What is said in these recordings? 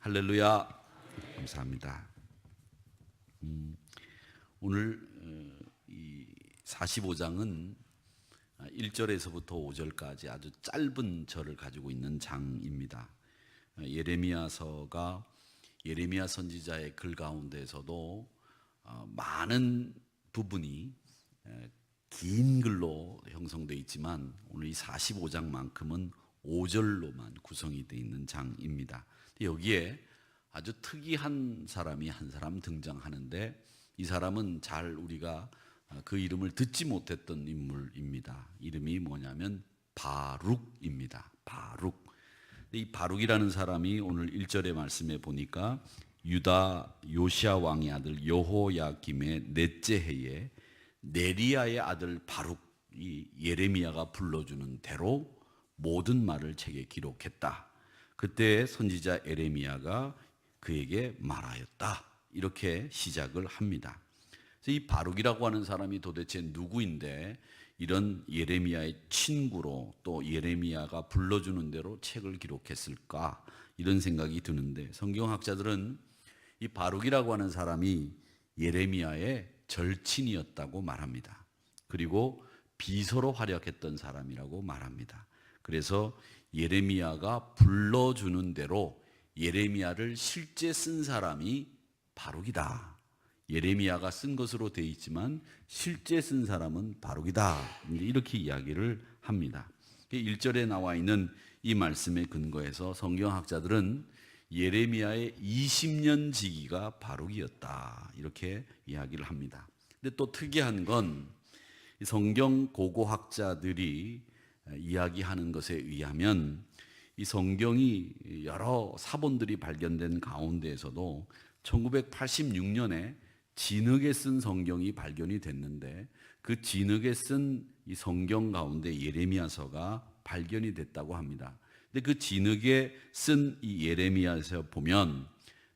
할렐루야. 감사합니다. 오늘 이 45장은 1절에서부터 5절까지 아주 짧은 절을 가지고 있는 장입니다. 예레미야서가 예레미야 선지자의 글 가운데서도 많은 부분이 긴 글로 형성되어 있지만 오늘 이 45장만큼은 5절로만 구성이 되어 있는 장입니다. 여기에 아주 특이한 사람이 한 사람 등장하는데 이 사람은 잘 우리가 그 이름을 듣지 못했던 인물입니다. 이름이 뭐냐면 바룩입니다. 바룩. 이 바룩이라는 사람이 오늘 1절의 말씀에 보니까 유다 요시야 왕의 아들 여호야김의 넷째 해에 네리야의 아들 바룩, 이 예레미야가 불러주는 대로 모든 말을 책에 기록했다. 그때 선지자 예레미야가 그에게 말하였다. 이렇게 시작을 합니다. 그래서 이 바룩이라고 하는 사람이 도대체 누구인데 이런 예레미야의 친구로 또 예레미야가 불러주는 대로 책을 기록했을까? 이런 생각이 드는데 성경학자들은 이 바룩이라고 하는 사람이 예레미야의 절친이었다고 말합니다. 그리고 비서로 활약했던 사람이라고 말합니다. 그래서 예레미야가 불러주는 대로 예레미야를 실제 쓴 사람이 바룩이다. 예레미야가 쓴 것으로 되어 있지만 실제 쓴 사람은 바룩이다. 이렇게 이야기를 합니다. 1절에 나와 있는 이 말씀에 근거해서 성경학자들은 예레미야의 20년 지기가 바룩이었다. 이렇게 이야기를 합니다. 근데 또 특이한 건 성경 고고학자들이 이야기하는 것에 의하면 이 성경이 여러 사본들이 발견된 가운데에서도 1986년에 진흙에 쓴 성경이 발견이 됐는데 그 진흙에 쓴 이 성경 가운데 예레미야서가 발견이 됐다고 합니다. 근데 그 진흙에 쓴 이 예레미야서 보면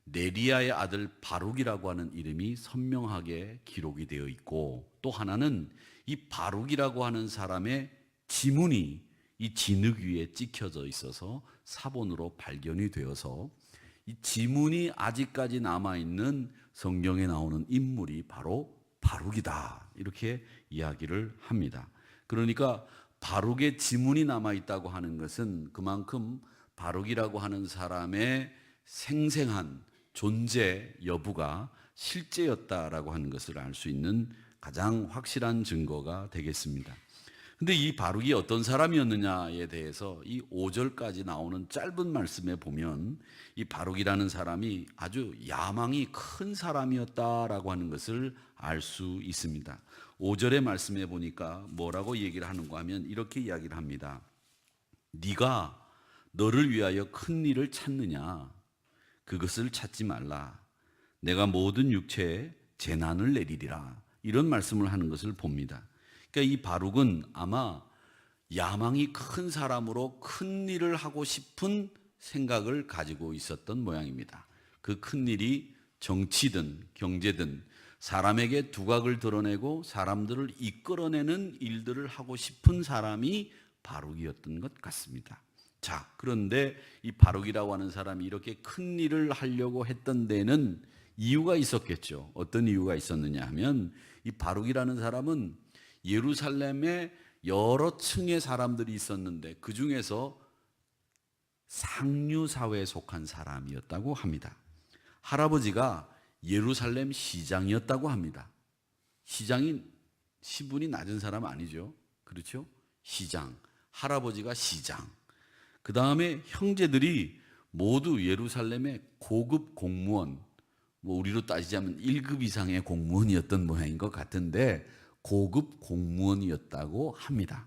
네리야의 아들 바룩이라고 하는 이름이 선명하게 기록이 되어 있고 또 하나는 이 바룩이라고 하는 사람의 지문이 이 진흙 위에 찍혀져 있어서 사본으로 발견이 되어서 이 지문이 아직까지 남아있는 성경에 나오는 인물이 바로 바룩이다. 이렇게 이야기를 합니다. 그러니까 바룩의 지문이 남아있다고 하는 것은 그만큼 바룩이라고 하는 사람의 생생한 존재 여부가 실제였다라고 하는 것을 알 수 있는 가장 확실한 증거가 되겠습니다. 근데 이 바룩이 어떤 사람이었느냐에 대해서 이 5절까지 나오는 짧은 말씀에 보면 이 바룩이라는 사람이 아주 야망이 큰 사람이었다라고 하는 것을 알 수 있습니다. 5절의 말씀에 보니까 뭐라고 얘기를 하는가 하면 이렇게 이야기를 합니다. 네가 너를 위하여 큰 일을 찾느냐? 그것을 찾지 말라. 내가 모든 육체에 재난을 내리리라. 이런 말씀을 하는 것을 봅니다. 그러니까 이 바룩은 아마 야망이 큰 사람으로 큰 일을 하고 싶은 생각을 가지고 있었던 모양입니다. 그 큰 일이 정치든 경제든 사람에게 두각을 드러내고 사람들을 이끌어내는 일들을 하고 싶은 사람이 바룩이었던 것 같습니다. 자, 그런데 이 바룩이라고 하는 사람이 이렇게 큰 일을 하려고 했던 데는 이유가 있었겠죠. 어떤 이유가 있었느냐 하면 이 바룩이라는 사람은 예루살렘에 여러 층의 사람들이 있었는데 그 중에서 상류 사회에 속한 사람이었다고 합니다. 할아버지가 예루살렘 시장이었다고 합니다. 시장이 시분이 낮은 사람 아니죠. 그렇죠? 시장. 할아버지가 시장. 그 다음에 형제들이 모두 예루살렘의 고급 공무원, 우리로 따지자면 1급 이상의 공무원이었던 모양인 것 같은데 고급 공무원이었다고 합니다.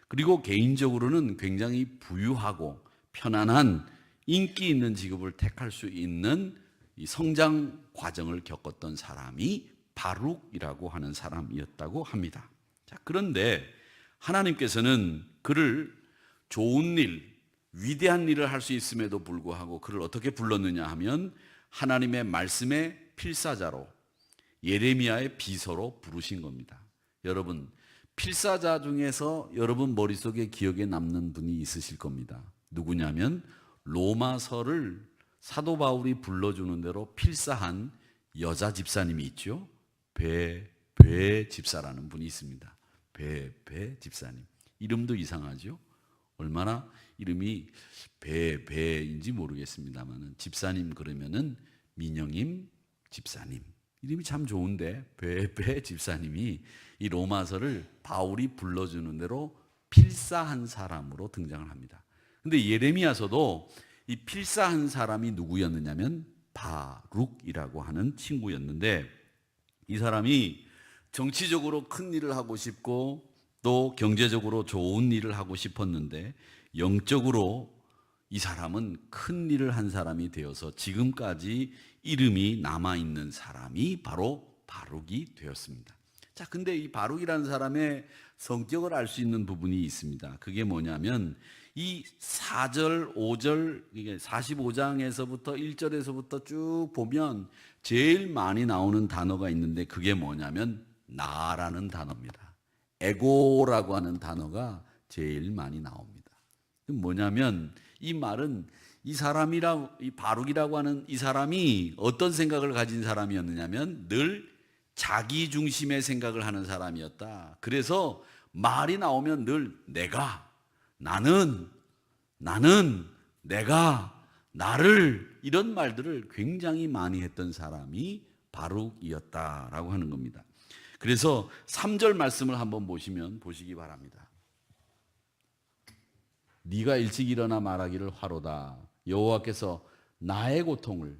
그리고 개인적으로는 굉장히 부유하고 편안한 인기 있는 직업을 택할 수 있는 이 성장 과정을 겪었던 사람이 바룩이라고 하는 사람이었다고 합니다. 자, 그런데 하나님께서는 그를 좋은 일, 위대한 일을 할 수 있음에도 불구하고 그를 어떻게 불렀느냐 하면 하나님의 말씀의 필사자로 예레미야의 비서로 부르신 겁니다. 여러분, 필사자 중에서 여러분 머릿속에 기억에 남는 분이 있으실 겁니다. 누구냐면 로마서를 사도 바울이 불러주는 대로 필사한 여자 집사님이 있죠. 배 집사라는 분이 있습니다. 배 집사님. 이름도 이상하죠. 얼마나 이름이 배인지 모르겠습니다만 집사님 그러면은 민영임 집사님. 이름이 참 좋은데 배 집사님이 이 로마서를 바울이 불러주는 대로 필사한 사람으로 등장을 합니다. 근데 예레미야서도 이 필사한 사람이 누구였느냐면 바룩이라고 하는 친구였는데, 이 사람이 정치적으로 큰 일을 하고 싶고 또 경제적으로 좋은 일을 하고 싶었는데 영적으로 이 사람은 큰 일을 한 사람이 되어서 지금까지 이름이 남아있는 사람이 바로 바룩이 되었습니다. 자, 근데 이 바룩이라는 사람의 성격을 알 수 있는 부분이 있습니다. 그게 뭐냐면 이 4절, 5절, 이게 45장에서부터 1절에서부터 쭉 보면 제일 많이 나오는 단어가 있는데 그게 뭐냐면 나라는 단어입니다. 에고라고 하는 단어가 제일 많이 나옵니다. 뭐냐면 이 말은 이 바룩이라고 하는 이 사람이 어떤 생각을 가진 사람이었느냐면 늘 자기 중심의 생각을 하는 사람이었다. 그래서 말이 나오면 늘 내가, 나는, 내가, 나를, 이런 말들을 굉장히 많이 했던 사람이 바룩이었다라고 하는 겁니다. 그래서 3절 말씀을 한번 보시기 바랍니다. 네가 일찍 일어나 말하기를 화로다. 여호와께서 나의 고통을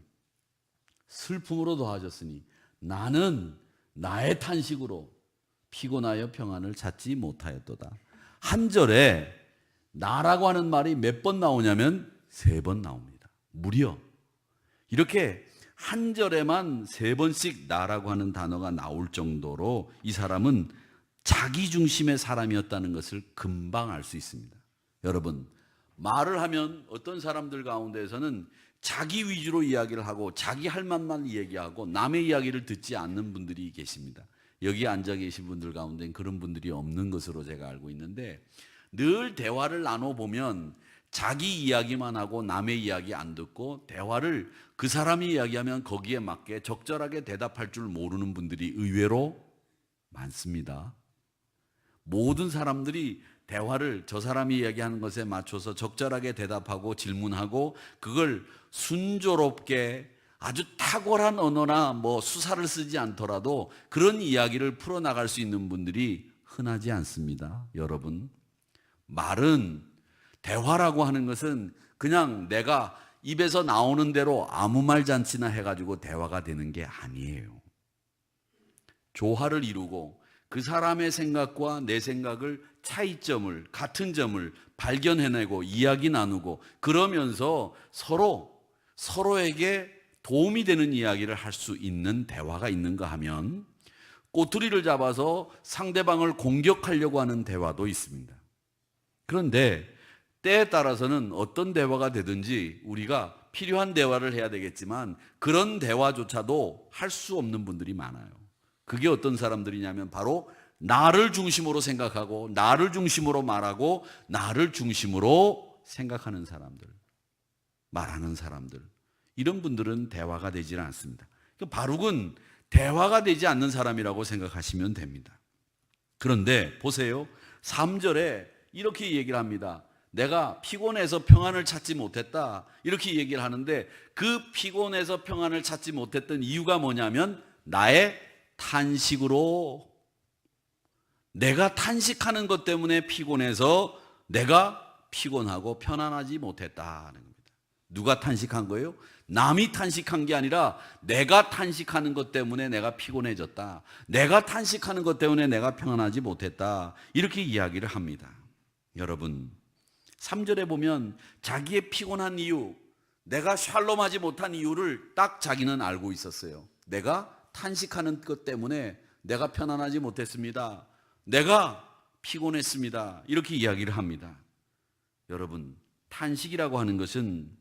슬픔으로 더하셨으니 나는 나의 탄식으로 피곤하여 평안을 찾지 못하였도다. 한 절에 나라고 하는 말이 몇 번 나오냐면 3번 나옵니다. 무려 이렇게 한 절에만 3번씩 나라고 하는 단어가 나올 정도로 이 사람은 자기 중심의 사람이었다는 것을 금방 알 수 있습니다. 여러분, 말을 하면 어떤 사람들 가운데에서는 자기 위주로 이야기를 하고 자기 할 말만 얘기하고 남의 이야기를 듣지 않는 분들이 계십니다. 여기 앉아 계신 분들 가운데는 그런 분들이 없는 것으로 제가 알고 있는데, 늘 대화를 나눠보면 자기 이야기만 하고 남의 이야기 안 듣고 대화를 그 사람이 이야기하면 거기에 맞게 적절하게 대답할 줄 모르는 분들이 의외로 많습니다. 모든 사람들이 대화를 저 사람이 이야기하는 것에 맞춰서 적절하게 대답하고 질문하고 그걸 순조롭게 아주 탁월한 언어나 수사를 쓰지 않더라도 그런 이야기를 풀어나갈 수 있는 분들이 흔하지 않습니다. 여러분, 말은, 대화라고 하는 것은 그냥 내가 입에서 나오는 대로 아무 말 잔치나 해가지고 대화가 되는 게 아니에요. 조화를 이루고 그 사람의 생각과 내 생각을 차이점을, 같은 점을 발견해내고 이야기 나누고 그러면서 서로에게 도움이 되는 이야기를 할 수 있는 대화가 있는가 하면 꼬투리를 잡아서 상대방을 공격하려고 하는 대화도 있습니다. 그런데 때에 따라서는 어떤 대화가 되든지 우리가 필요한 대화를 해야 되겠지만 그런 대화조차도 할 수 없는 분들이 많아요. 그게 어떤 사람들이냐면 바로 나를 중심으로 생각하고 나를 중심으로 말하고 나를 중심으로 생각하는 사람들, 말하는 사람들, 이런 분들은 대화가 되지 않습니다. 바룩은 대화가 되지 않는 사람이라고 생각하시면 됩니다. 그런데 보세요, 3절에 이렇게 얘기를 합니다. 내가 피곤해서 평안을 찾지 못했다, 이렇게 얘기를 하는데 그 피곤해서 평안을 찾지 못했던 이유가 뭐냐면 나의 탄식으로, 내가 탄식하는 것 때문에 피곤해서 내가 피곤하고 편안하지 못했다는 겁니다. 누가 탄식한 거예요? 남이 탄식한 게 아니라 내가 탄식하는 것 때문에 내가 피곤해졌다, 내가 탄식하는 것 때문에 내가 평안하지 못했다, 이렇게 이야기를 합니다. 여러분, 3절에 보면 자기의 피곤한 이유, 내가 샬롬하지 못한 이유를 딱 자기는 알고 있었어요. 내가 탄식하는 것 때문에 내가 편안하지 못했습니다, 내가 피곤했습니다, 이렇게 이야기를 합니다. 여러분, 탄식이라고 하는 것은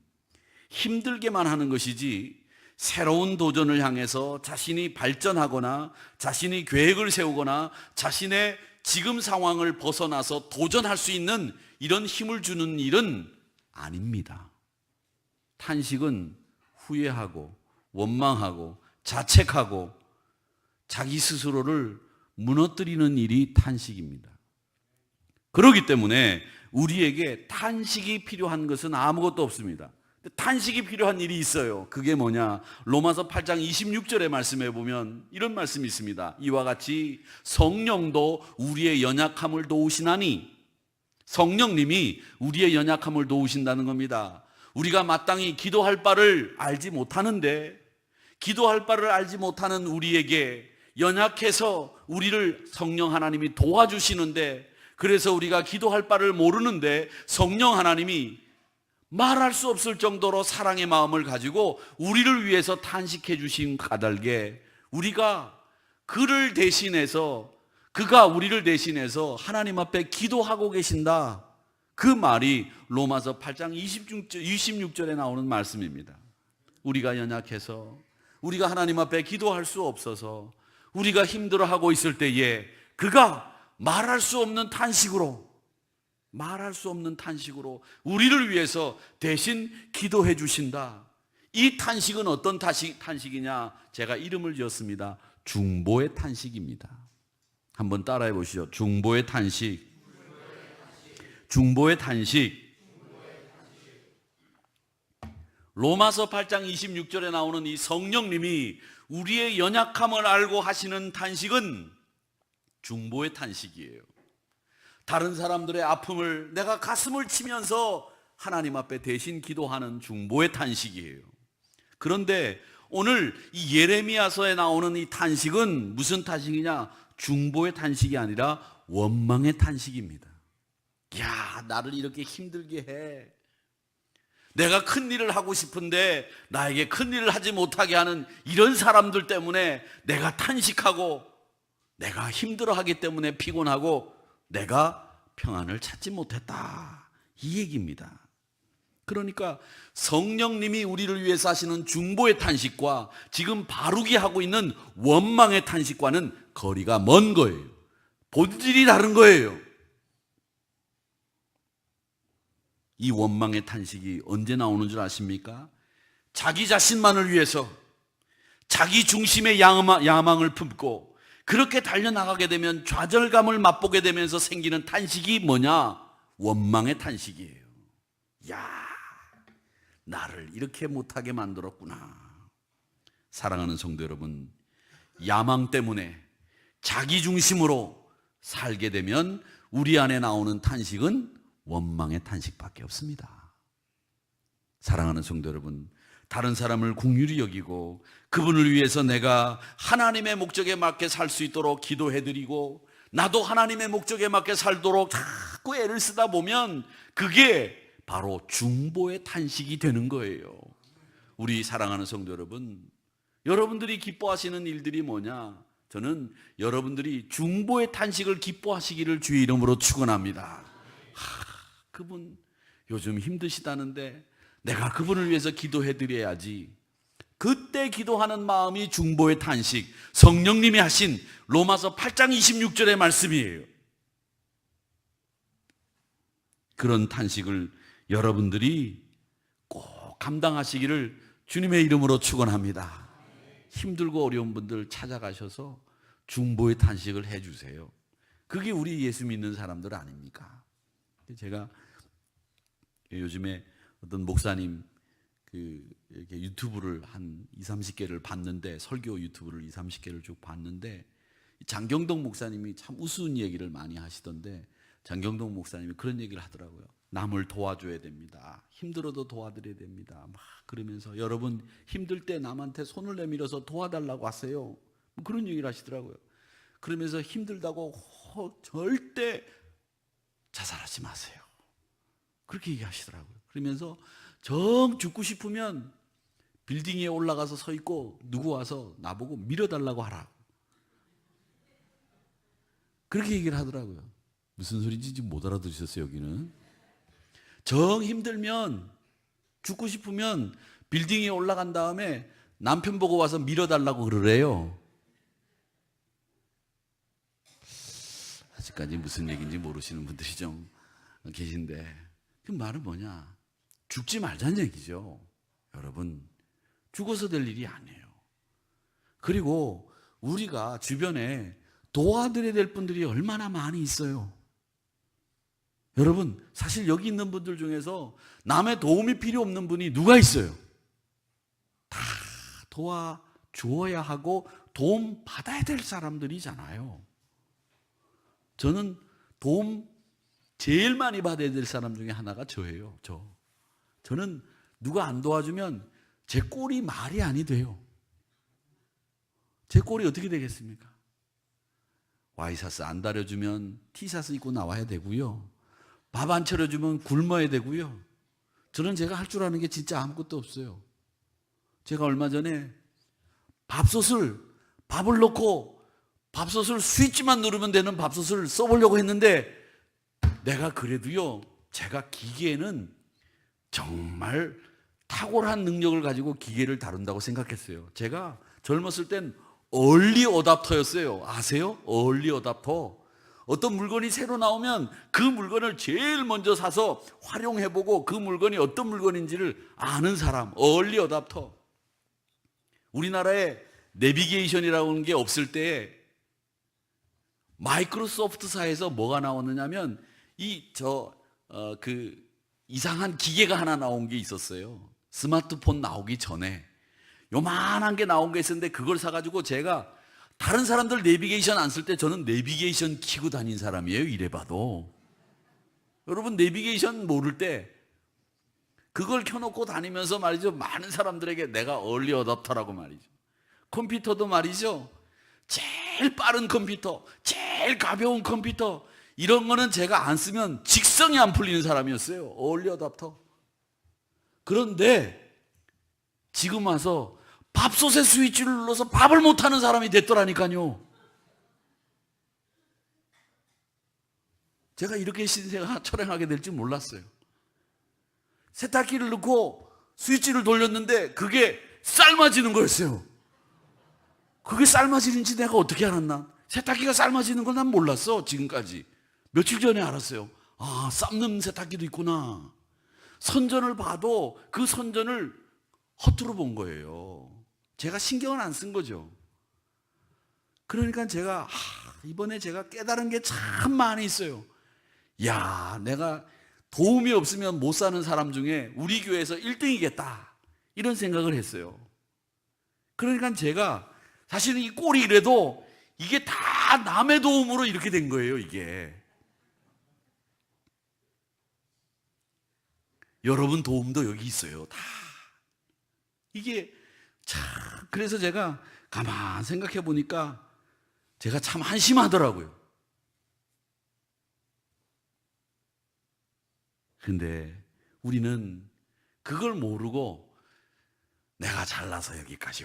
힘들게만 하는 것이지 새로운 도전을 향해서 자신이 발전하거나 자신이 계획을 세우거나 자신의 지금 상황을 벗어나서 도전할 수 있는 이런 힘을 주는 일은 아닙니다. 탄식은 후회하고 원망하고 자책하고 자기 스스로를 무너뜨리는 일이 탄식입니다. 그렇기 때문에 우리에게 탄식이 필요한 것은 아무것도 없습니다. 탄식이 필요한 일이 있어요. 그게 뭐냐? 로마서 8장 26절의 말씀에 보면 이런 말씀이 있습니다. 이와 같이 성령도 우리의 연약함을 도우시나니, 성령님이 우리의 연약함을 도우신다는 겁니다. 우리가 마땅히 기도할 바를 알지 못하는데, 기도할 바를 알지 못하는 우리에게 연약해서 우리를 성령 하나님이 도와주시는데, 그래서 우리가 기도할 바를 모르는데 성령 하나님이 말할 수 없을 정도로 사랑의 마음을 가지고 우리를 위해서 탄식해 주신 까닭에 우리가 그를 대신해서, 그가 우리를 대신해서 하나님 앞에 기도하고 계신다. 그 말이 로마서 8장 26절에 나오는 말씀입니다. 우리가 연약해서, 우리가 하나님 앞에 기도할 수 없어서, 우리가 힘들어하고 있을 때에 그가 말할 수 없는 탄식으로 우리를 위해서 대신 기도해 주신다. 이 탄식은 어떤 탄식이냐? 제가 이름을 지었습니다. 중보의 탄식입니다. 한번 따라해 보시죠. 중보의 탄식. 중보의 탄식. 로마서 8장 26절에 나오는 이 성령님이 우리의 연약함을 알고 하시는 탄식은 중보의 탄식이에요. 다른 사람들의 아픔을 내가 가슴을 치면서 하나님 앞에 대신 기도하는 중보의 탄식이에요. 그런데 오늘 이 예레미야서에 나오는 이 탄식은 무슨 탄식이냐? 중보의 탄식이 아니라 원망의 탄식입니다. 야, 나를 이렇게 힘들게 해. 내가 큰 일을 하고 싶은데 나에게 큰 일을 하지 못하게 하는 이런 사람들 때문에 내가 탄식하고, 내가 힘들어하기 때문에 피곤하고, 내가 평안을 찾지 못했다. 이 얘기입니다. 그러니까 성령님이 우리를 위해서 하시는 중보의 탄식과 지금 바루기 하고 있는 원망의 탄식과는 거리가 먼 거예요. 본질이 다른 거예요. 이 원망의 탄식이 언제 나오는 줄 아십니까? 자기 자신만을 위해서 자기 중심의 야망을 품고 그렇게 달려나가게 되면 좌절감을 맛보게 되면서 생기는 탄식이 뭐냐? 원망의 탄식이에요. 야, 나를 이렇게 못하게 만들었구나. 사랑하는 성도 여러분, 야망 때문에 자기 중심으로 살게 되면 우리 안에 나오는 탄식은 원망의 탄식밖에 없습니다. 사랑하는 성도 여러분, 다른 사람을 긍휼히 여기고 그분을 위해서 내가 하나님의 목적에 맞게 살 수 있도록 기도해드리고 나도 하나님의 목적에 맞게 살도록 자꾸 애를 쓰다 보면 그게 바로 중보의 탄식이 되는 거예요. 우리 사랑하는 성도 여러분, 여러분들이 기뻐하시는 일들이 뭐냐? 저는 여러분들이 중보의 탄식을 기뻐하시기를 주의 이름으로 축원합니다. 그분 요즘 힘드시다는데 내가 그분을 위해서 기도해드려야지. 그때 기도하는 마음이 중보의 탄식, 성령님이 하신 로마서 8장 26절의 말씀이에요. 그런 탄식을 여러분들이 꼭 감당하시기를 주님의 이름으로 축원합니다. 힘들고 어려운 분들 찾아가셔서 중보의 탄식을 해주세요. 그게 우리 예수 믿는 사람들 아닙니까? 제가 요즘에 어떤 목사님 이렇게 유튜브를 한 20-30개를 봤는데, 설교 유튜브를 20-30개를 쭉 봤는데, 장경동 목사님이 참 우스운 얘기를 많이 하시던데, 장경동 목사님이 그런 얘기를 하더라고요. 남을 도와줘야 됩니다. 힘들어도 도와드려야 됩니다. 막 그러면서 여러분 힘들 때 남한테 손을 내밀어서 도와달라고 하세요. 그런 얘기를 하시더라고요. 그러면서 힘들다고 절대 자살하지 마세요. 그렇게 얘기하시더라고요. 그러면서 정 죽고 싶으면 빌딩 위에 올라가서 서 있고 누구 와서 나보고 밀어달라고 하라. 그렇게 얘기를 하더라고요. 무슨 소리인지 지금 못 알아들으셨어요, 여기는? 정 힘들면, 죽고 싶으면 빌딩 위에 올라간 다음에 남편 보고 와서 밀어달라고 그러래요. 아직까지 무슨 얘기인지 모르시는 분들이 좀 계신데, 그 말은 뭐냐? 죽지 말자는 얘기죠. 여러분, 죽어서 될 일이 아니에요. 그리고 우리가 주변에 도와드려야 될 분들이 얼마나 많이 있어요. 여러분, 사실 여기 있는 분들 중에서 남의 도움이 필요 없는 분이 누가 있어요? 다 도와주어야 하고 도움 받아야 될 사람들이잖아요. 저는 도움 제일 많이 받아야 될 사람 중에 하나가 저예요. 저는 누가 안 도와주면 제 꼴이 말이 아니 돼요. 제 꼴이 어떻게 되겠습니까? 와이셔츠 안 다려주면 티셔츠 입고 나와야 되고요. 밥 안 차려주면 굶어야 되고요. 저는 제가 할 줄 아는 게 진짜 아무것도 없어요. 제가 얼마 전에 밥을 넣고 밥솥을 스위치만 누르면 되는 밥솥을 써보려고 했는데 내가 그래도요, 제가 기계에는 정말 탁월한 능력을 가지고 기계를 다룬다고 생각했어요. 제가 젊었을 땐 얼리 어답터였어요. 아세요? 얼리 어답터. 어떤 물건이 새로 나오면 그 물건을 제일 먼저 사서 활용해보고 그 물건이 어떤 물건인지를 아는 사람, 얼리 어답터. 우리나라에 내비게이션이라고 하는 게 없을 때 마이크로소프트사에서 뭐가 나왔느냐면 이상한 기계가 하나 나온 게 있었어요. 스마트폰 나오기 전에 요만한 게 나온 게 있었는데 그걸 사가지고 제가 다른 사람들 내비게이션 안 쓸 때 저는 내비게이션 키고 다닌 사람이에요. 이래봐도. 여러분, 내비게이션 모를 때 그걸 켜놓고 다니면서 말이죠, 많은 사람들에게 내가 얼리 어답터라고 말이죠. 컴퓨터도 말이죠, 제일 빠른 컴퓨터, 제일 가벼운 컴퓨터, 이런 거는 제가 안 쓰면 직성이 안 풀리는 사람이었어요. 얼리 어답터. 그런데 지금 와서 밥솥에 스위치를 눌러서 밥을 못하는 사람이 됐더라니까요. 제가 이렇게 신세가 철행하게 될 줄 몰랐어요. 세탁기를 넣고 스위치를 돌렸는데 그게 삶아지는 거였어요. 그게 삶아지는지 내가 어떻게 알았나? 세탁기가 삶아지는 걸 난 몰랐어. 지금까지 며칠 전에 알았어요. 아, 삶는 세탁기도 있구나. 선전을 봐도 그 선전을 허투루 본 거예요. 제가 신경을 안 쓴 거죠. 그러니까 제가 이번에 제가 깨달은 게 참 많이 있어요. 야, 내가 도움이 없으면 못 사는 사람 중에 우리 교회에서 1등이겠다 이런 생각을 했어요. 그러니까 제가 사실은 이 꼴이 이래도 이게 다 남의 도움으로 이렇게 된 거예요. 이게 여러분 도움도 여기 있어요. 다 이게 참, 그래서 제가 가만 생각해 보니까 제가 참 한심하더라고요. 근데 우리는 그걸 모르고 내가 잘나서 여기까지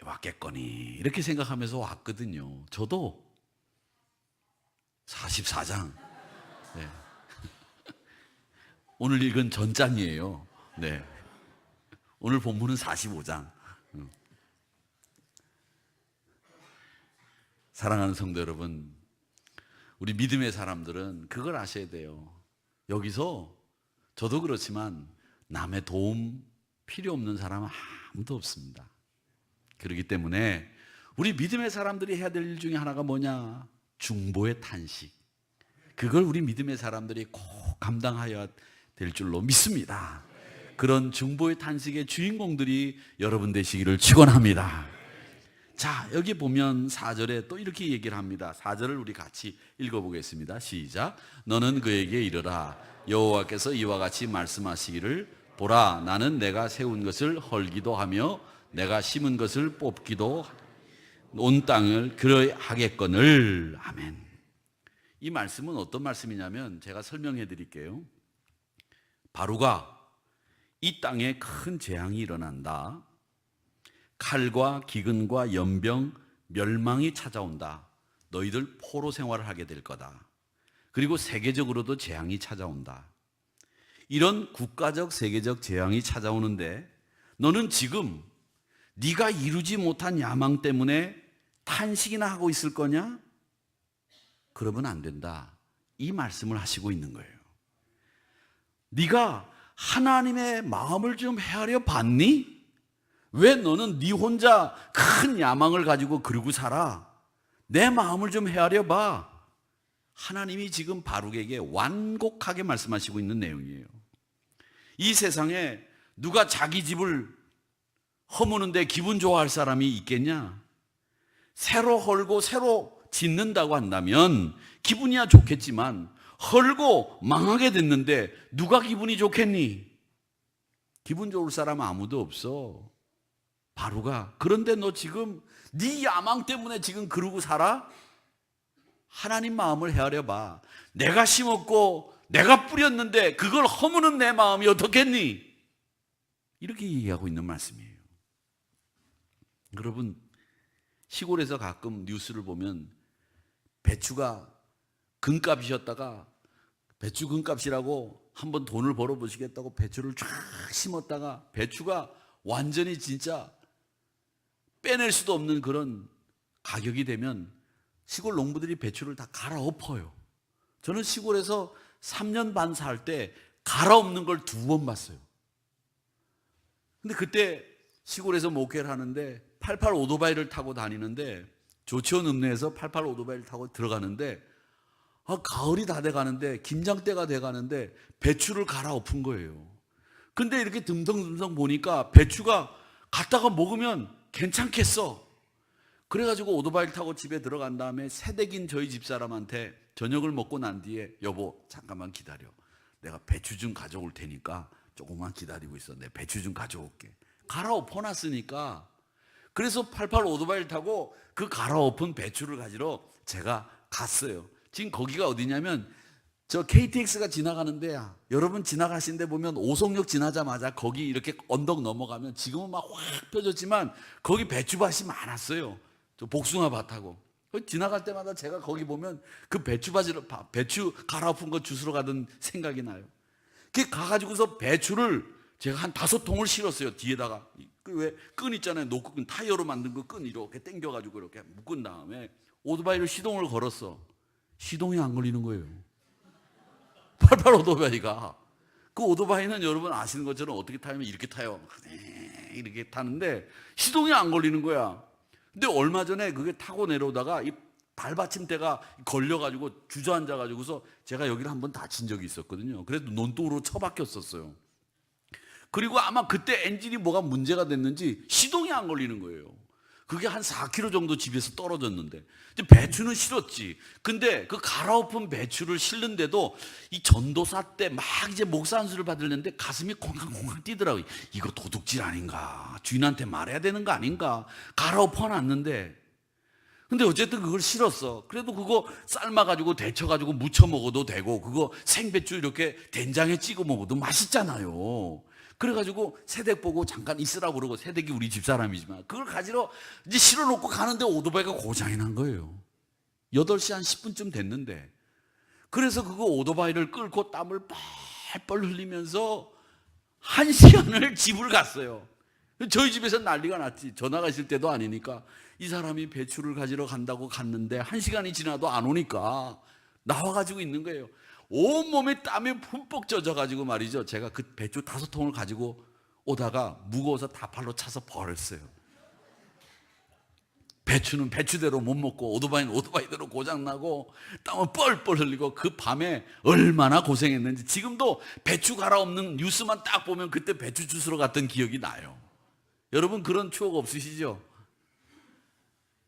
왔겠거니 이렇게 생각하면서 왔거든요. 저도 44장 네. 오늘 읽은 전장이에요. 네. 오늘 본문은 45장. 사랑하는 성도 여러분, 우리 믿음의 사람들은 그걸 아셔야 돼요. 여기서 저도 그렇지만 남의 도움 필요 없는 사람은 아무도 없습니다. 그렇기 때문에 우리 믿음의 사람들이 해야 될 일 중에 하나가 뭐냐? 중보의 탄식. 그걸 우리 믿음의 사람들이 꼭 감당하여야 될 줄로 믿습니다. 그런 중보의 탄식의 주인공들이 여러분 되시기를 축원합니다. 자, 여기 보면 4절에 또 이렇게 얘기를 합니다. 4절을 우리 같이 읽어보겠습니다. 시작. 너는 그에게 이르라. 여호와께서 이와 같이 말씀하시기를 보라, 나는 내가 세운 것을 헐기도 하며 내가 심은 것을 뽑기도 온 땅을 그러하겠거늘. 아멘. 이 말씀은 어떤 말씀이냐면 제가 설명해 드릴게요. 바로가 이 땅에 큰 재앙이 일어난다. 칼과 기근과 연병, 멸망이 찾아온다. 너희들 포로 생활을 하게 될 거다. 그리고 세계적으로도 재앙이 찾아온다. 이런 국가적, 세계적 재앙이 찾아오는데 너는 지금 네가 이루지 못한 야망 때문에 탄식이나 하고 있을 거냐? 그러면 안 된다. 이 말씀을 하시고 있는 거예요. 네가 하나님의 마음을 좀 헤아려 봤니? 왜 너는 네 혼자 큰 야망을 가지고 그러고 살아? 내 마음을 좀 헤아려 봐. 하나님이 지금 바룩에게 완곡하게 말씀하시고 있는 내용이에요. 이 세상에 누가 자기 집을 허무는데 기분 좋아할 사람이 있겠냐? 새로 헐고 새로 짓는다고 한다면 기분이야 좋겠지만 헐고 망하게 됐는데 누가 기분이 좋겠니? 기분 좋을 사람 아무도 없어. 바로가. 그런데 너 지금 네 야망 때문에 지금 그러고 살아? 하나님 마음을 헤아려 봐. 내가 심었고 내가 뿌렸는데 그걸 허무는 내 마음이 어떻겠니? 이렇게 얘기하고 있는 말씀이에요. 여러분, 시골에서 가끔 뉴스를 보면 배추가 금값이셨다가 배추 금값이라고 한번 돈을 벌어보시겠다고 배추를 쫙 심었다가 배추가 완전히 진짜 빼낼 수도 없는 그런 가격이 되면 시골 농부들이 배추를 다 갈아엎어요. 저는 시골에서 3년 반 살 때 갈아엎는 걸 2번 봤어요. 근데 그때 시골에서 목회를 하는데 88 오토바이를 타고 다니는데 조치원 읍내에서 88 오토바이를 타고 들어가는데 가을이 다 돼가는데 김장때가 돼가는데 배추를 갈아엎은 거예요. 근데 이렇게 듬성듬성 보니까 배추가 갖다가 먹으면 괜찮겠어. 그래가지고 오토바이를 타고 집에 들어간 다음에 새댁인 저희 집사람한테 저녁을 먹고 난 뒤에 여보 잠깐만 기다려. 내가 배추 좀 가져올 테니까 조금만 기다리고 있어. 내 배추 좀 가져올게. 갈아엎어놨으니까. 그래서 88 오토바이를 타고 그 갈아엎은 배추를 가지러 제가 갔어요. 지금 거기가 어디냐면 저 KTX가 지나가는데 여러분 지나가신 데 보면 오송역 지나자마자 거기 이렇게 언덕 넘어가면 지금은 막 확 펴졌지만 거기 배추밭이 많았어요. 저 복숭아 밭하고. 지나갈 때마다 제가 거기 보면 그 배추 갈아엎은 거 주스러 가던 생각이 나요. 그 가가지고서 배추를 제가 한 5통을 실었어요. 뒤에다가 왜 끈 있잖아요. 노끈 타이어로 만든 그 끈 이렇게 당겨가지고 이렇게 묶은 다음에 오토바이를 시동을 걸었어. 시동이 안 걸리는 거예요. 88 오토바이가. 그 오토바이는 여러분 아시는 것처럼 어떻게 타면 이렇게 타요. 이렇게 타는데 시동이 안 걸리는 거야. 근데 얼마 전에 그게 타고 내려오다가 이 발받침대가 걸려가지고 주저앉아가지고서 제가 여기를 한번 다친 적이 있었거든요. 그래도 논두로 처박혔었어요. 그리고 아마 그때 엔진이 뭐가 문제가 됐는지 시동이 안 걸리는 거예요. 그게 한 4km 정도 집에서 떨어졌는데 배추는 실었지. 근데 그 갈아엎은 배추를 실는데도 이 전도사 때 막 이제 목사 안수를 받으려는데 가슴이 콩콩콩 뛰더라고요. 이거 도둑질 아닌가? 주인한테 말해야 되는 거 아닌가? 갈아엎어 놨는데. 근데 어쨌든 그걸 실었어. 그래도 그거 삶아가지고 데쳐가지고 무쳐 먹어도 되고 그거 생배추 이렇게 된장에 찍어 먹어도 맛있잖아요. 그래가지고 새댁 보고 잠깐 있으라고 그러고 새댁이 우리 집사람이지만 그걸 가지러 이제 실어놓고 가는데 오토바이가 고장이 난 거예요. 8시 한 10분쯤 됐는데 그래서 그거 오토바이를 끌고 땀을 뻘뻘 흘리면서 1시간을 집을 갔어요. 저희 집에서 난리가 났지. 전화가 있을 때도 아니니까 이 사람이 배추를 가지러 간다고 갔는데 1시간이 지나도 안 오니까 나와가지고 있는 거예요. 온몸에 땀에 흠뻑 젖어가지고 말이죠. 제가 그 배추 5통을 가지고 오다가 무거워서 다 발로 차서 버렸어요. 배추는 배추대로 못 먹고 오토바이는 오토바이대로 고장나고 땀은 뻘뻘 흘리고 그 밤에 얼마나 고생했는지 지금도 배추 갈아엎는 뉴스만 딱 보면 그때 배추 주스러 갔던 기억이 나요. 여러분 그런 추억 없으시죠?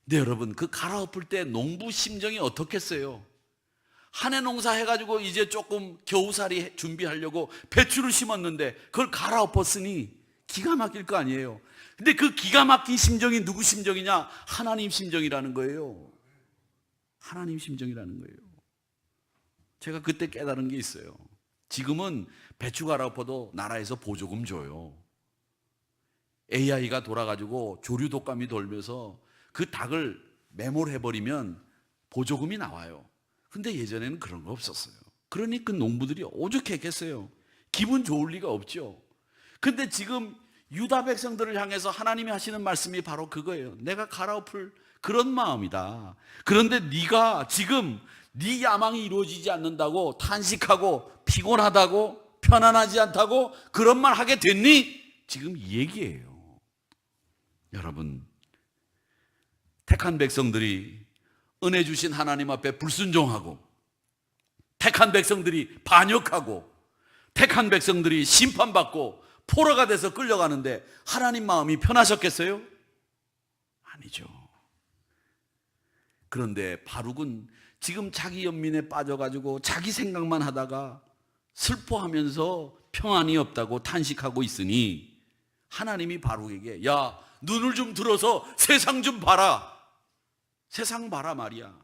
근데 여러분 그 갈아엎을 때 농부 심정이 어떻겠어요? 한 해 농사 해가지고 이제 조금 겨우살이 준비하려고 배추를 심었는데 그걸 갈아엎었으니 기가 막힐 거 아니에요. 근데 그 기가 막힌 심정이 누구 심정이냐? 하나님 심정이라는 거예요. 하나님 심정이라는 거예요. 제가 그때 깨달은 게 있어요. 지금은 배추 갈아엎어도 나라에서 보조금 줘요. AI가 돌아가지고 조류 독감이 돌면서 그 닭을 매몰해버리면 보조금이 나와요. 근데 예전에는 그런 거 없었어요. 그러니 그 농부들이 오죽했겠어요. 기분 좋을 리가 없죠. 근데 지금 유다 백성들을 향해서 하나님이 하시는 말씀이 바로 그거예요. 내가 갈아엎을 그런 마음이다. 그런데 네가 지금 네 야망이 이루어지지 않는다고 탄식하고 피곤하다고 편안하지 않다고 그런 말 하게 됐니? 지금 이 얘기예요. 여러분, 택한 백성들이 은혜 주신 하나님 앞에 불순종하고, 택한 백성들이 반역하고, 택한 백성들이 심판받고 포로가 돼서 끌려가는데 하나님 마음이 편하셨겠어요? 아니죠. 그런데 바룩은 지금 자기 연민에 빠져가지고 자기 생각만 하다가 슬퍼하면서 평안이 없다고 탄식하고 있으니 하나님이 바룩에게, 야, 눈을 좀 들어서 세상 좀 봐라. 세상 봐라 말이야.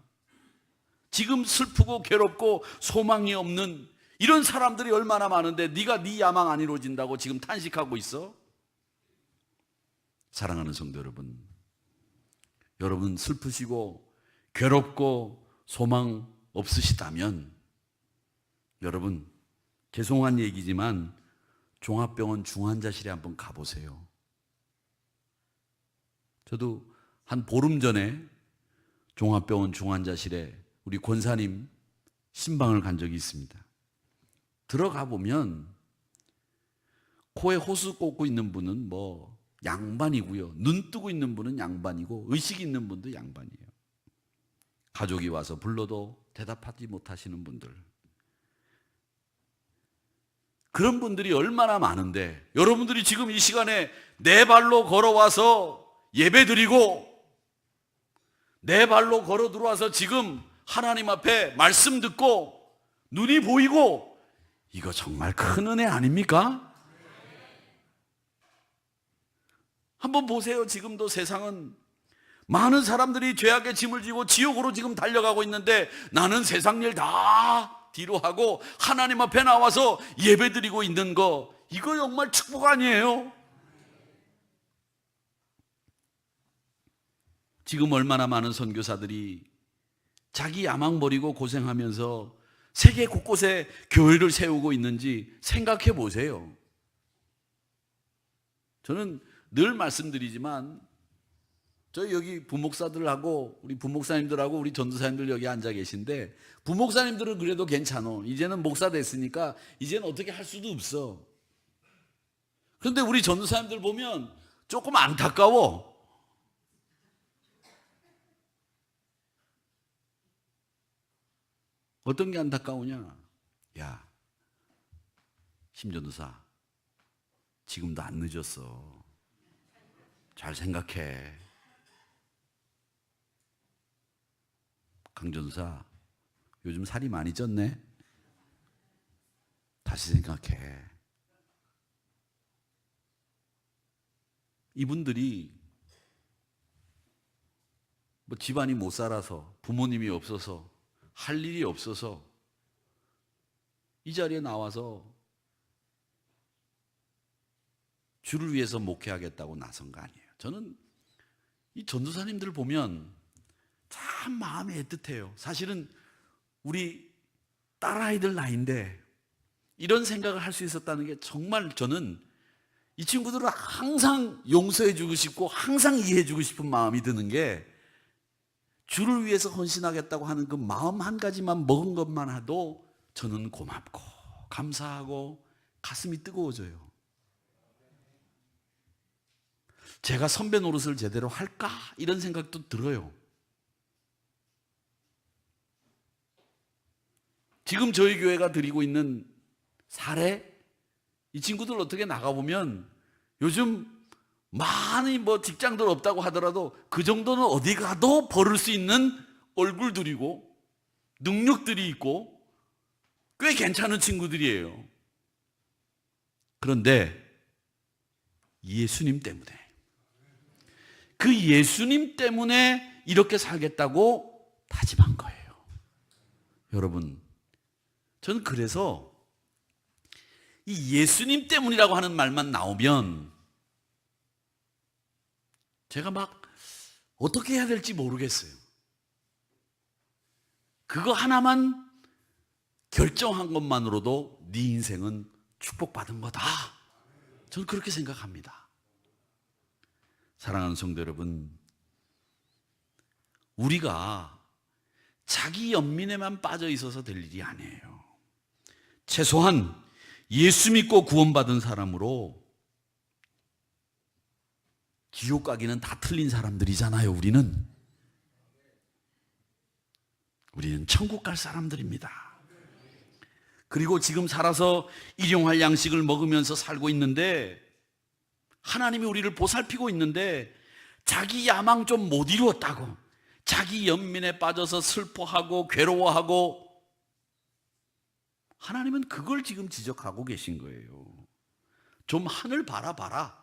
지금 슬프고 괴롭고 소망이 없는 이런 사람들이 얼마나 많은데 네가 네 야망 안 이루어진다고 지금 탄식하고 있어? 사랑하는 성도 여러분, 여러분 슬프시고 괴롭고 소망 없으시다면 여러분, 죄송한 얘기지만 종합병원 중환자실에 한번 가보세요. 저도 한 보름 전에 종합병원 중환자실에 우리 권사님 신방을 간 적이 있습니다. 들어가 보면 코에 호수 꽂고 있는 분은 뭐 양반이고요, 눈 뜨고 있는 분은 양반이고 의식 있는 분도 양반이에요. 가족이 와서 불러도 대답하지 못하시는 분들, 그런 분들이 얼마나 많은데 여러분들이 지금 이 시간에 내 발로 걸어와서 예배드리고 내 발로 걸어 들어와서 지금 하나님 앞에 말씀 듣고 눈이 보이고, 이거 정말 큰 은혜 아닙니까? 한번 보세요. 지금도 세상은 많은 사람들이 죄악의 짐을 지고 지옥으로 지금 달려가고 있는데 나는 세상 일 다 뒤로 하고 하나님 앞에 나와서 예배드리고 있는 거, 이거 정말 축복 아니에요? 지금 얼마나 많은 선교사들이 자기 야망 버리고 고생하면서 세계 곳곳에 교회를 세우고 있는지 생각해 보세요. 저는 늘 말씀드리지만 저희 여기 부목사들하고 우리 부목사님들하고 우리 전도사님들 여기 앉아 계신데, 부목사님들은 그래도 괜찮아. 이제는 목사 됐으니까 이제는 어떻게 할 수도 없어. 그런데 우리 전도사님들 보면 조금 안타까워. 어떤 게 안타까우냐? 야, 심전도사, 지금도 안 늦었어. 잘 생각해. 강전도사, 요즘 살이 많이 쪘네. 다시 생각해. 이분들이 뭐 집안이 못 살아서, 부모님이 없어서, 할 일이 없어서 이 자리에 나와서 주를 위해서 목회하겠다고 나선 거 아니에요. 저는 이 전도사님들 보면 참 마음이 애틋해요. 사실은 우리 딸아이들 나이인데 이런 생각을 할 수 있었다는 게 정말, 저는 이 친구들을 항상 용서해 주고 싶고 항상 이해해 주고 싶은 마음이 드는 게, 주를 위해서 헌신하겠다고 하는 그 마음 한 가지만 먹은 것만 해도 저는 고맙고 감사하고 가슴이 뜨거워져요. 제가 선배 노릇을 제대로 할까? 이런 생각도 들어요. 지금 저희 교회가 드리고 있는 사례, 이 친구들 어떻게 나가보면 요즘 많이 뭐 직장들 없다고 하더라도 그 정도는 어디 가도 벌을 수 있는 얼굴들이고 능력들이 있고 꽤 괜찮은 친구들이에요. 그런데 예수님 때문에, 그 예수님 때문에 이렇게 살겠다고 다짐한 거예요. 여러분, 저는 그래서 이 예수님 때문이라고 하는 말만 나오면 제가 막 어떻게 해야 될지 모르겠어요. 그거 하나만 결정한 것만으로도 네 인생은 축복받은 거다. 저는 그렇게 생각합니다. 사랑하는 성도 여러분, 우리가 자기 연민에만 빠져 있어서 될 일이 아니에요. 최소한 예수 믿고 구원받은 사람으로 지옥 가기는 다 틀린 사람들이잖아요. 우리는 천국 갈 사람들입니다. 그리고 지금 살아서 일용할 양식을 먹으면서 살고 있는데, 하나님이 우리를 보살피고 있는데 자기 야망 좀 못 이루었다고, 자기 연민에 빠져서 슬퍼하고 괴로워하고, 하나님은 그걸 지금 지적하고 계신 거예요. 좀 하늘 바라봐라.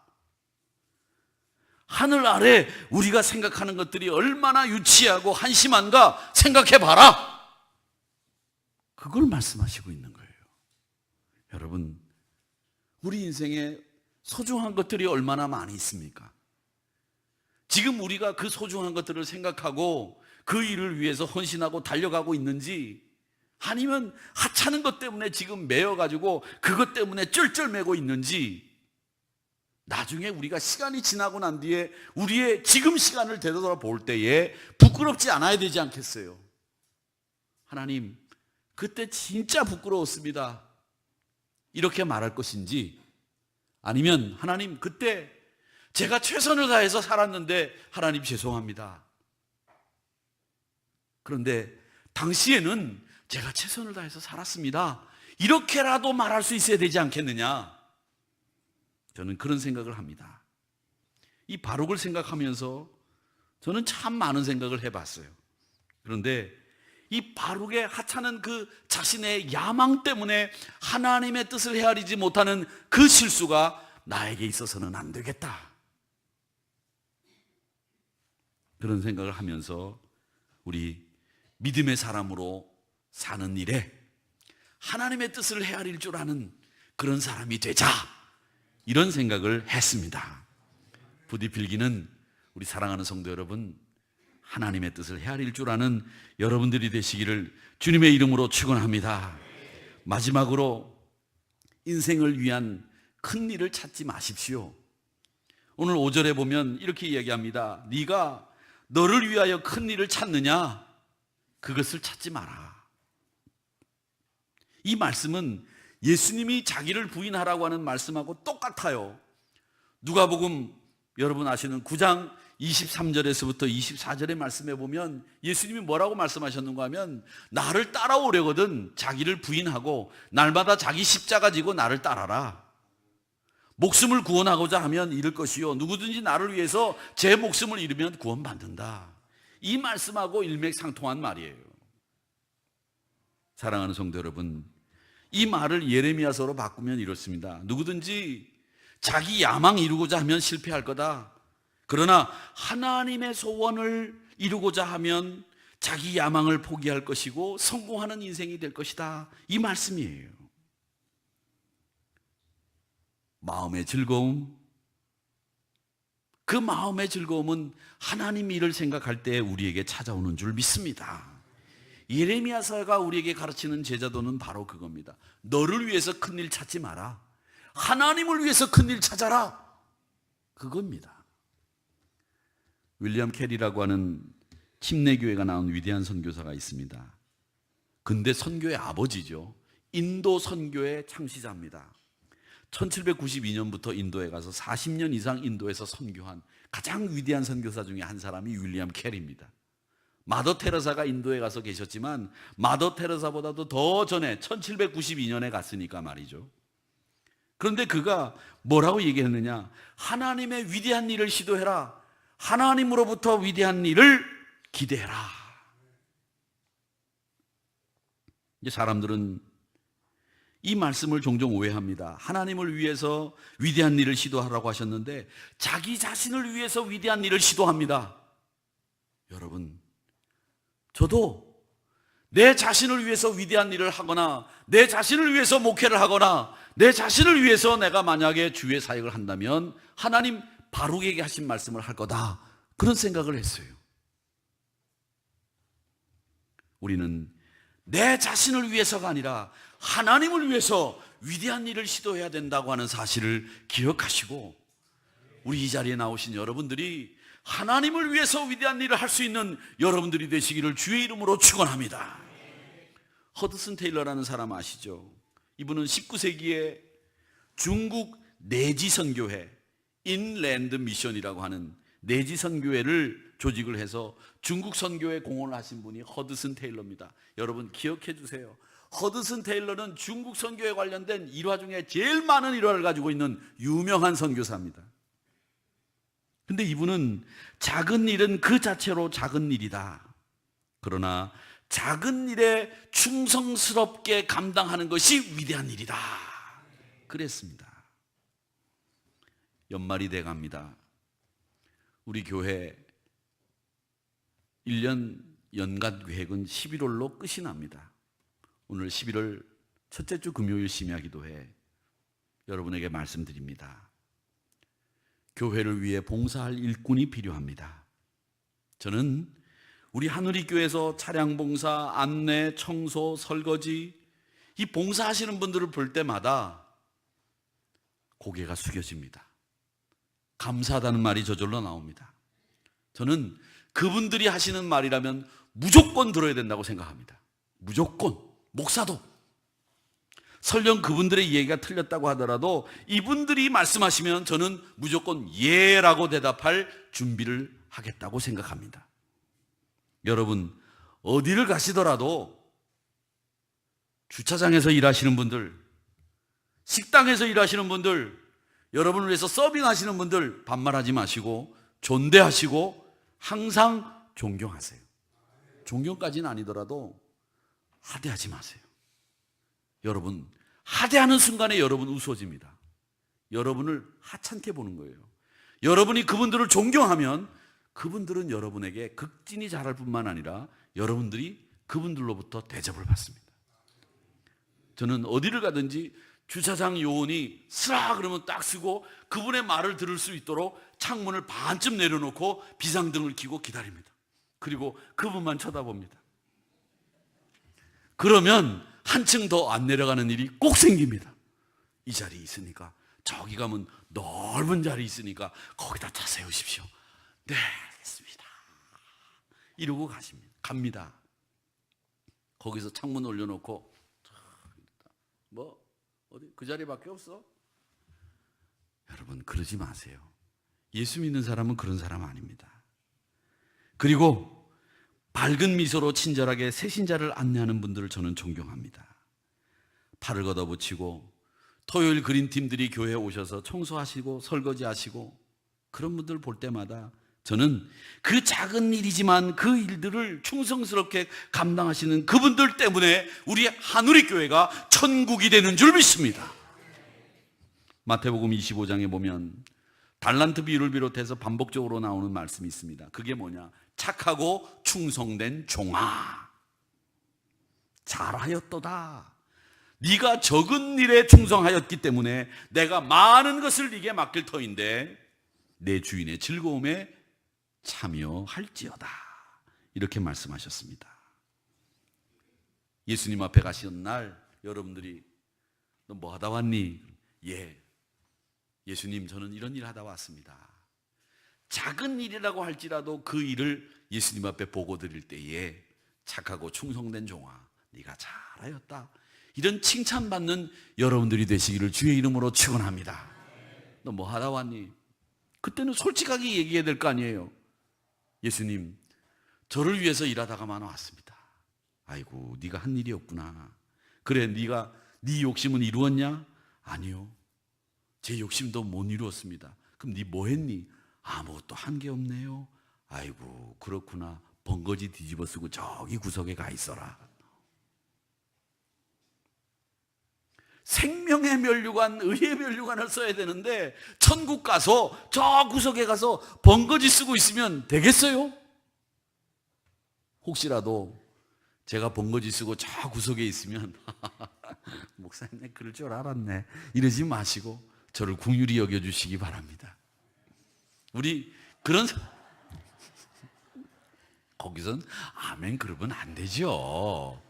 하늘 아래 우리가 생각하는 것들이 얼마나 유치하고 한심한가 생각해봐라. 그걸 말씀하시고 있는 거예요. 여러분, 우리 인생에 소중한 것들이 얼마나 많이 있습니까? 지금 우리가 그 소중한 것들을 생각하고 그 일을 위해서 헌신하고 달려가고 있는지, 아니면 하찮은 것 때문에 지금 매여가지고 그것 때문에 쩔쩔매고 있는지, 나중에 우리가 시간이 지나고 난 뒤에 우리의 지금 시간을 되돌아볼 때에 부끄럽지 않아야 되지 않겠어요? 하나님, 그때 진짜 부끄러웠습니다, 이렇게 말할 것인지, 아니면 하나님, 그때 제가 최선을 다해서 살았는데 하나님 죄송합니다, 그런데 당시에는 제가 최선을 다해서 살았습니다, 이렇게라도 말할 수 있어야 되지 않겠느냐, 저는 그런 생각을 합니다. 이 바룩을 생각하면서 저는 참 많은 생각을 해봤어요. 그런데 이 바룩의 하찮은 그 자신의 야망 때문에 하나님의 뜻을 헤아리지 못하는 그 실수가 나에게 있어서는 안 되겠다, 그런 생각을 하면서 우리 믿음의 사람으로 사는 일에 하나님의 뜻을 헤아릴 줄 아는 그런 사람이 되자, 이런 생각을 했습니다. 부디 필기는 우리 사랑하는 성도 여러분, 하나님의 뜻을 헤아릴 줄 아는 여러분들이 되시기를 주님의 이름으로 축원합니다. 마지막으로 인생을 위한 큰 일을 찾지 마십시오. 오늘 5절에 보면 이렇게 이야기합니다. 네가 너를 위하여 큰 일을 찾느냐? 그것을 찾지 마라. 이 말씀은 예수님이 자기를 부인하라고 하는 말씀하고 똑같아요. 누가복음 여러분 아시는 9장 23절에서부터 24절의 말씀에 보면 예수님이 뭐라고 말씀하셨는가 하면, 나를 따라오려거든 자기를 부인하고 날마다 자기 십자가 지고 나를 따라라. 목숨을 구원하고자 하면 잃을 것이요, 누구든지 나를 위해서 제 목숨을 잃으면 구원받는다. 이 말씀하고 일맥상통한 말이에요. 사랑하는 성도 여러분, 이 말을 예레미야서로 바꾸면 이렇습니다. 누구든지 자기 야망 이루고자 하면 실패할 거다. 그러나 하나님의 소원을 이루고자 하면 자기 야망을 포기할 것이고 성공하는 인생이 될 것이다, 이 말씀이에요. 마음의 즐거움, 그 마음의 즐거움은 하나님 일을 생각할 때 우리에게 찾아오는 줄 믿습니다. 예레미야서가 우리에게 가르치는 제자도는 바로 그겁니다. 너를 위해서 큰일 찾지 마라, 하나님을 위해서 큰일 찾아라, 그겁니다. 윌리엄 캐리라고 하는 침례교회가 나온 위대한 선교사가 있습니다. 근대 선교의 아버지죠. 인도 선교의 창시자입니다. 1792년부터 인도에 가서 40년 이상 인도에서 선교한 가장 위대한 선교사 중에 한 사람이 윌리엄 캐리입니다. 마더 테레사가 인도에 가서 계셨지만 마더 테레사보다도 더 전에 1792년에 갔으니까 말이죠. 그런데 그가 뭐라고 얘기했느냐? 하나님의 위대한 일을 시도해라, 하나님으로부터 위대한 일을 기대해라. 이제 사람들은 이 말씀을 종종 오해합니다. 하나님을 위해서 위대한 일을 시도하라고 하셨는데 자기 자신을 위해서 위대한 일을 시도합니다. 여러분, 저도 내 자신을 위해서 위대한 일을 하거나 내 자신을 위해서 목회를 하거나 내 자신을 위해서 내가 만약에 주의 사역을 한다면 하나님 바룩에게 하신 말씀을 할 거다, 그런 생각을 했어요. 우리는 내 자신을 위해서가 아니라 하나님을 위해서 위대한 일을 시도해야 된다고 하는 사실을 기억하시고, 우리 이 자리에 나오신 여러분들이 하나님을 위해서 위대한 일을 할 수 있는 여러분들이 되시기를 주의 이름으로 축원합니다. 허드슨 테일러라는 사람 아시죠? 이분은 19세기에 중국 내지 선교회, 인랜드 미션이라고 하는 내지 선교회를 조직을 해서 중국 선교에 공헌을 하신 분이 허드슨 테일러입니다. 여러분 기억해 주세요. 허드슨 테일러는 중국 선교에 관련된 일화 중에 제일 많은 일화를 가지고 있는 유명한 선교사입니다. 근데 이분은 작은 일은 그 자체로 작은 일이다. 그러나 작은 일에 충성스럽게 감당하는 것이 위대한 일이다. 그랬습니다. 연말이 돼갑니다. 우리 교회 1년 연간 계획은 11월로 끝이 납니다. 오늘 11월 첫째 주 금요일 심야 기도회 여러분에게 말씀드립니다. 교회를 위해 봉사할 일꾼이 필요합니다. 저는 우리 하누리교회에서 차량 봉사, 안내, 청소, 설거지 이 봉사하시는 분들을 볼 때마다 고개가 숙여집니다. 감사하다는 말이 저절로 나옵니다. 저는 그분들이 하시는 말이라면 무조건 들어야 된다고 생각합니다. 무조건. 목사도. 설령 그분들의 얘기가 틀렸다고 하더라도 이분들이 말씀하시면 저는 무조건 예라고 대답할 준비를 하겠다고 생각합니다. 여러분, 어디를 가시더라도 주차장에서 일하시는 분들, 식당에서 일하시는 분들, 여러분을 위해서 서빙하시는 분들 반말하지 마시고 존대하시고 항상 존경하세요. 존경까지는 아니더라도 하대하지 마세요. 여러분, 하대하는 순간에 여러분 우스워집니다. 여러분을 하찮게 보는 거예요. 여러분이 그분들을 존경하면 그분들은 여러분에게 극진히 잘할 뿐만 아니라 여러분들이 그분들로부터 대접을 받습니다. 저는 어디를 가든지 주차장 요원이 쓰라 그러면 딱 쓰고 그분의 말을 들을 수 있도록 창문을 반쯤 내려놓고 비상등을 켜고 기다립니다. 그리고 그분만 쳐다봅니다. 그러면 한층 더 안 내려가는 일이 꼭 생깁니다. 이 자리에 있으니까 저기 가면 넓은 자리 있으니까 거기다 차 세우십시오. 네, 알겠습니다. 이러고 갑니다. 거기서 창문 올려놓고 뭐 어디 그 자리밖에 없어? 여러분 그러지 마세요. 예수 믿는 사람은 그런 사람 아닙니다. 그리고 밝은 미소로 친절하게 새신자를 안내하는 분들을 저는 존경합니다. 팔을 걷어붙이고 토요일 그린팀들이 교회에 오셔서 청소하시고 설거지하시고 그런 분들 볼 때마다 저는 그 작은 일이지만 그 일들을 충성스럽게 감당하시는 그분들 때문에 우리 하누리교회가 천국이 되는 줄 믿습니다. 마태복음 25장에 보면 달란트 비유를 비롯해서 반복적으로 나오는 말씀이 있습니다. 그게 뭐냐? 착하고 충성된 종아, 잘하였도다. 네가 적은 일에 충성하였기 때문에 내가 많은 것을 네게 맡길 터인데 내 주인의 즐거움에 참여할지어다. 이렇게 말씀하셨습니다. 예수님 앞에 가시는 날 여러분들이 너 뭐 하다 왔니? 예, 예수님 저는 이런 일 하다 왔습니다. 작은 일이라고 할지라도 그 일을 예수님 앞에 보고 드릴 때에 착하고 충성된 종아, 네가 잘하였다. 이런 칭찬받는 여러분들이 되시기를 주의 이름으로 축원합니다. 너 뭐 하다 왔니? 그때는 솔직하게 얘기해야 될 거 아니에요. 예수님, 저를 위해서 일하다가만 왔습니다. 아이고, 네가 한 일이 없구나. 그래, 네 욕심은 이루었냐? 아니요. 제 욕심도 못 이루었습니다. 그럼 네 뭐 했니? 아무것도 한 게 없네요. 아이고, 그렇구나. 번거지 뒤집어 쓰고 저기 구석에 가 있어라. 생명의 면류관, 의의 면류관을 써야 되는데 천국 가서 저 구석에 가서 번거지 쓰고 있으면 되겠어요? 혹시라도 제가 번거지 쓰고 저 구석에 있으면 목사님 내 그럴 줄 알았네 이러지 마시고 저를 긍휼히 여겨주시기 바랍니다. 우리 그런 거기선 아멘 그러면 안 되죠.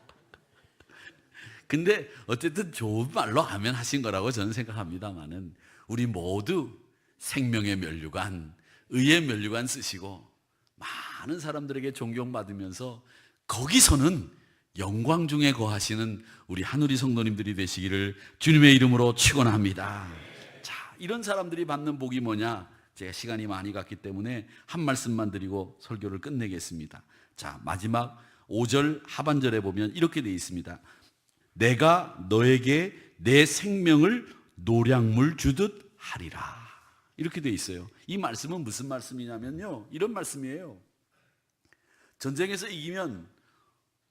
근데 어쨌든 좋은 말로 아멘 하신 거라고 저는 생각합니다만은 우리 모두 생명의 면류관, 의의 면류관 쓰시고 많은 사람들에게 존경받으면서 거기서는 영광 중에 거하시는 우리 하누리 성도님들이 되시기를 주님의 이름으로 축원합니다. 자, 이런 사람들이 받는 복이 뭐냐? 제가 시간이 많이 갔기 때문에 한 말씀만 드리고 설교를 끝내겠습니다. 자, 마지막 5절 하반절에 보면 이렇게 되어 있습니다. 내가 너에게 내 생명을 노량물 주듯 하리라. 이렇게 되어 있어요. 이 말씀은 무슨 말씀이냐면요, 이런 말씀이에요. 전쟁에서 이기면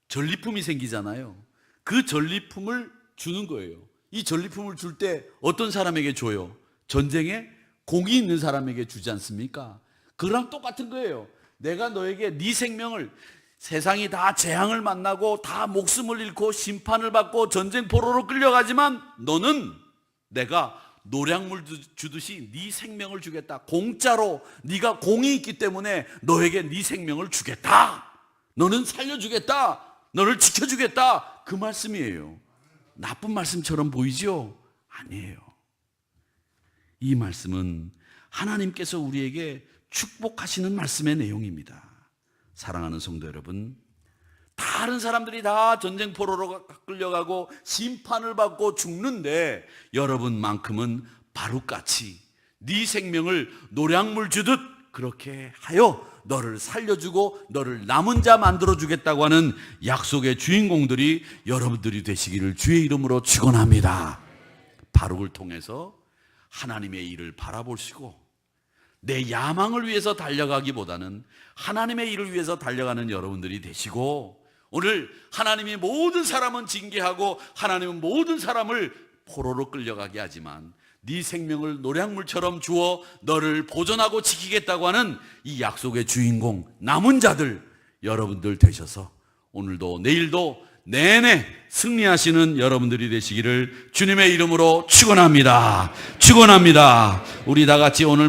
전리품이 생기잖아요. 그 전리품을 주는 거예요. 이 전리품을 줄 때 어떤 사람에게 줘요? 전쟁에 공이 있는 사람에게 주지 않습니까? 그랑 똑같은 거예요. 내가 너에게 네 생명을, 세상이 다 재앙을 만나고 다 목숨을 잃고 심판을 받고 전쟁 포로로 끌려가지만 너는 내가 노량물 주듯이 네 생명을 주겠다. 공짜로, 네가 공이 있기 때문에 너에게 네 생명을 주겠다. 너는 살려주겠다. 너를 지켜주겠다. 그 말씀이에요. 나쁜 말씀처럼 보이죠? 아니에요. 이 말씀은 하나님께서 우리에게 축복하시는 말씀의 내용입니다. 사랑하는 성도 여러분, 다른 사람들이 다 전쟁 포로로 끌려가고 심판을 받고 죽는데 여러분만큼은 바룩같이 네 생명을 노량물 주듯 그렇게 하여 너를 살려주고 너를 남은 자 만들어주겠다고 하는 약속의 주인공들이 여러분들이 되시기를 주의 이름으로 축원합니다. 바룩을 통해서 하나님의 일을 바라보시고 내 야망을 위해서 달려가기보다는 하나님의 일을 위해서 달려가는 여러분들이 되시고, 오늘 하나님이 모든 사람은 징계하고 하나님은 모든 사람을 포로로 끌려가게 하지만 네 생명을 노량물처럼 주어 너를 보존하고 지키겠다고 하는 이 약속의 주인공 남은 자들 여러분들 되셔서 오늘도 내일도 내내 승리하시는 여러분들이 되시기를 주님의 이름으로 축원합니다. 축원합니다. 우리 다 같이 오늘